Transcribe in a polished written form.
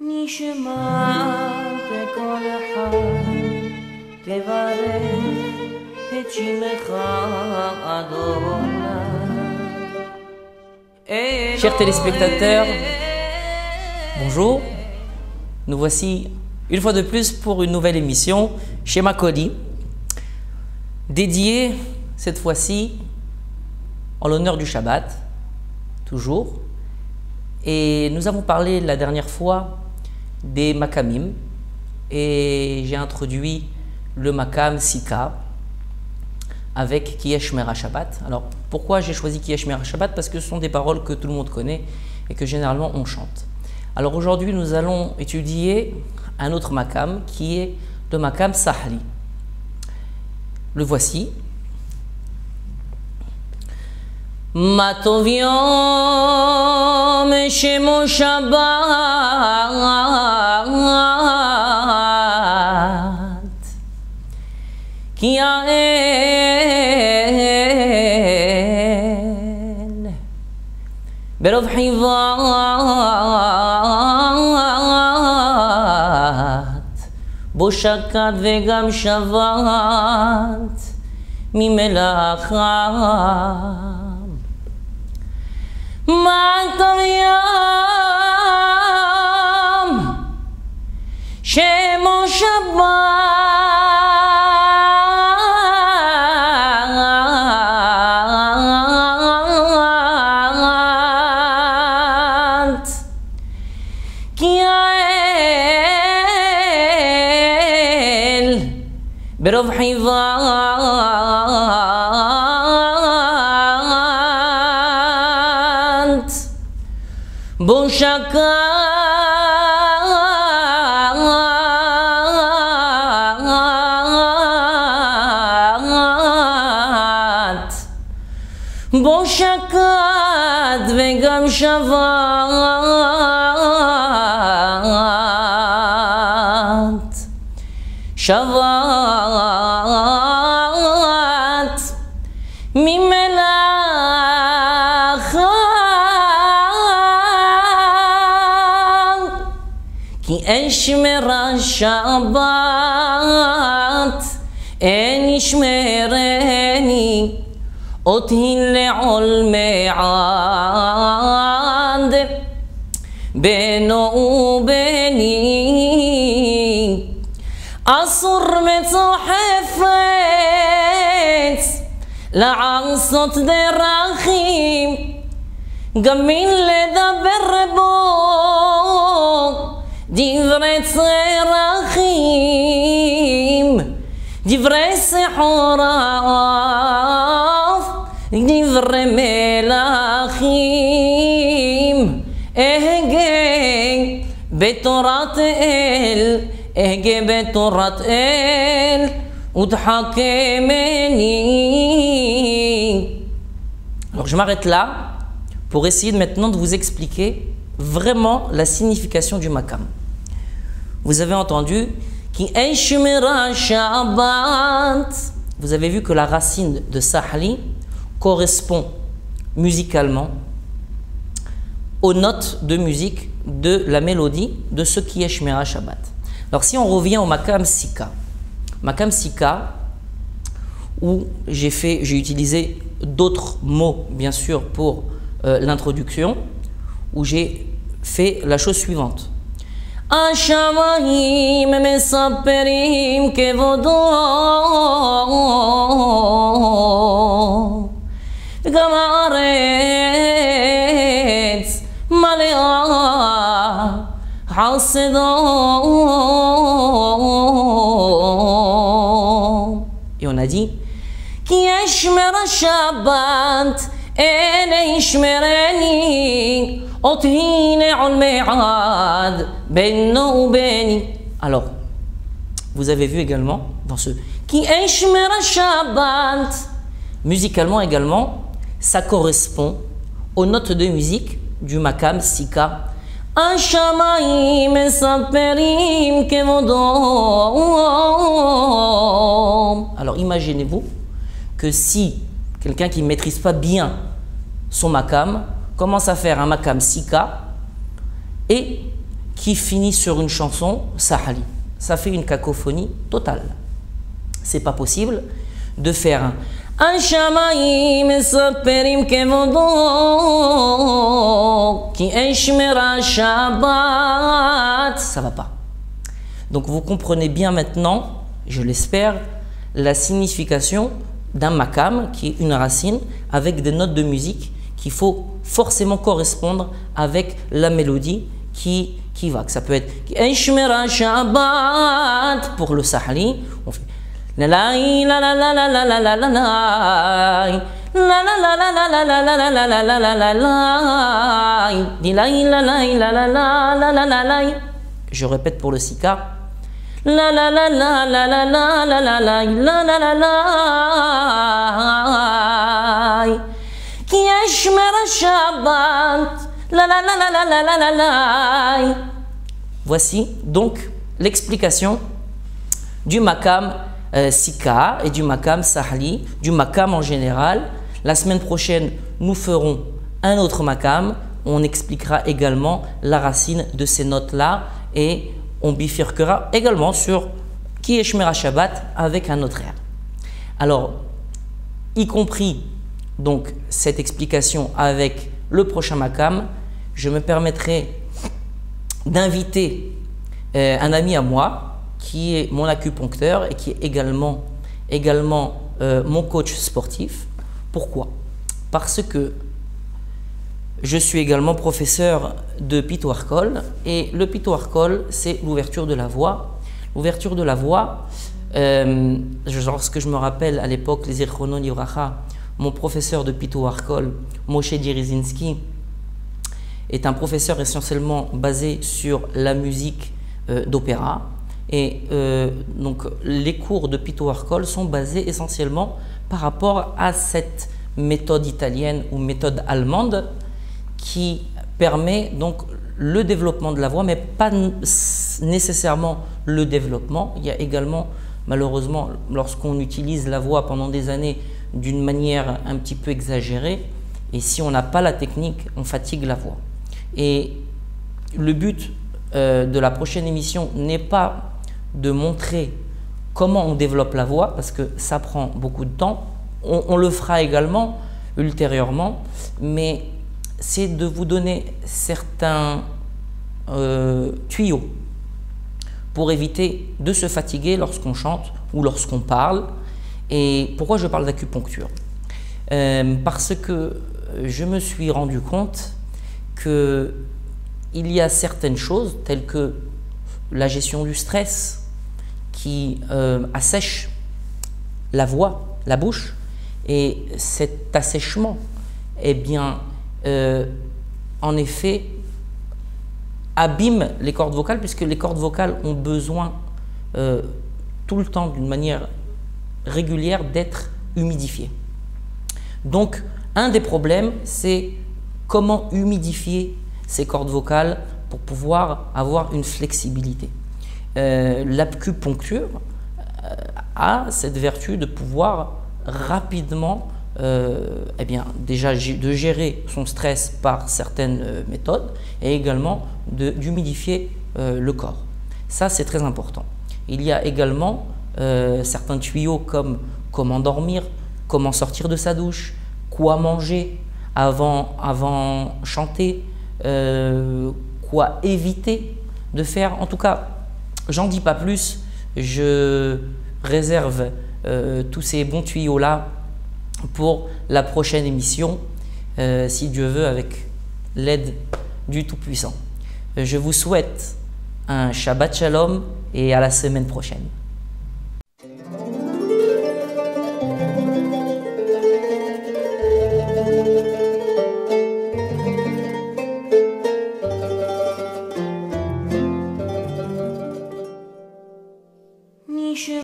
Chers téléspectateurs, bonjour. Nous voici une fois de plus pour une nouvelle émission chez Makoli, dédiée cette fois-ci en l'honneur du Shabbat, toujours. Et nous avons parlé la dernière fois des makamim et j'ai introduit le makam Sika avec Ki Yesh Mera Shabbat. Alors pourquoi j'ai choisi Ki Yesh Mera Shabbat? Parce que ce sont des paroles que tout le monde connaît et que généralement on chante. Alors aujourd'hui nous allons étudier un autre makam qui est le makam Sahli. Le voici. Ma tov yom shemo Shabbat ki yael berov hivat bo shakat vegam shavat mimelacham. Ma tov yom shemo Shabbat ki yael berov hivat bo shakat vegam shavat shavat mimelacham ki yesh mera Shabbat en yishmereni אותי לעולמי עד בינו וביני אסור מצוא חפץ לעשות דרכים גם מן לדבר בו דברי צרכים דברי סחורה דברי מלכים אהגה בתורת אל אהגה בתורת אל ותחכמני. Alors je m'arrête là pour essayer maintenant de vous expliquer vraiment la signification du makam. Vous avez entendu Ki yesh mera Shabbat. Vous avez vu que la racine de Sahli correspond musicalement aux notes de musique de la mélodie de ce qui est Ki yesh mera Shabbat. Alors si on revient au makam Sika, où j'ai utilisé d'autres mots bien sûr pour l'introduction, où j'ai fait la chose suivante. השמיים מספרים כבודו וגם הארץ מלאה חסדו. Et on a dit כי ישמר השבת אלה ישמרני אותי לעולמי עד בינו וביני. Alors, vous avez vu également dans ce Ki yesh mera Shabbat, musicalement également, ça correspond aux notes de musique du makam Sika. השמיים מספרים כבודו. Alors imaginez-vous que si quelqu'un qui ne maîtrise pas bien son makam commence à faire un makam Sika et qui finit sur une chanson sahali. Ça fait une cacophonie totale. C'est pas possible de faire un shamaïm saperim kevodo qui eshmera shabbat. Ça va pas. Donc vous comprenez bien maintenant, je l'espère, la signification d'un makam qui est une racine avec des notes de musique qu'il faut forcément correspondre avec la mélodie qui va. Ça peut être Eshmera Shabbat pour le sahali. On fait la la la la la la la la la la la la. Je répète pour le sika. La la la la la la la la la la la la la la qui eshmera Shabbat la la la la la la la la. Voici donc l'explication du makam sika et du makam sahli, du makam en général. La semaine prochaine, nous ferons un autre makam. On expliquera également la racine de ces notes-là et on bifurquera également sur qui est Shmera Shabbat avec un autre air. Alors, y compris donc cette explication avec le prochain makam, je me permettrai d'inviter un ami à moi qui est mon acupuncteur et qui est également mon coach sportif. Pourquoi? Parce que je suis également professeur de Pitoarkol et le Pitoarkol, c'est l'ouverture de la voix. L'ouverture de la voix, lorsque je me rappelle à l'époque, les Zirchonon Livracha, mon professeur de Pitoarkol, Moshe Dirizinski, est un professeur essentiellement basé sur la musique d'opéra. Et donc les cours de Pitoarkol sont basés essentiellement par rapport à cette méthode italienne ou méthode allemande qui permet donc le développement de la voix, mais pas nécessairement le développement. Il y a également, malheureusement, lorsqu'on utilise la voix pendant des années d'une manière un petit peu exagérée, et si on n'a pas la technique, on fatigue la voix. Et le but de la prochaine émission n'est pas de montrer comment on développe la voix, parce que ça prend beaucoup de temps. On le fera également ultérieurement, mais c'est de vous donner certains tuyaux pour éviter de se fatiguer lorsqu'on chante ou lorsqu'on parle. Et pourquoi je parle d'acupuncture? Parce que je me suis rendu compte qu'il y a certaines choses telles que la gestion du stress qui assèche la voix, la bouche, et cet assèchement, eh bien, en effet, abîme les cordes vocales, puisque les cordes vocales ont besoin tout le temps, d'une manière régulière, d'être humidifiées. Donc, un des problèmes, c'est comment humidifier ces cordes vocales pour pouvoir avoir une flexibilité. L'acupuncture a cette vertu de pouvoir rapidement eh bien, déjà de gérer son stress par certaines méthodes et également d'humidifier le corps. Ça, c'est très important. Il y a également certains tuyaux comme comment dormir, comment sortir de sa douche, quoi manger avant chanter, quoi éviter de faire. En tout cas, j'en dis pas plus, je réserve tous ces bons tuyaux-là pour la prochaine émission, si Dieu veut, avec l'aide du Tout-Puissant. Je vous souhaite un Shabbat Shalom et à la semaine prochaine.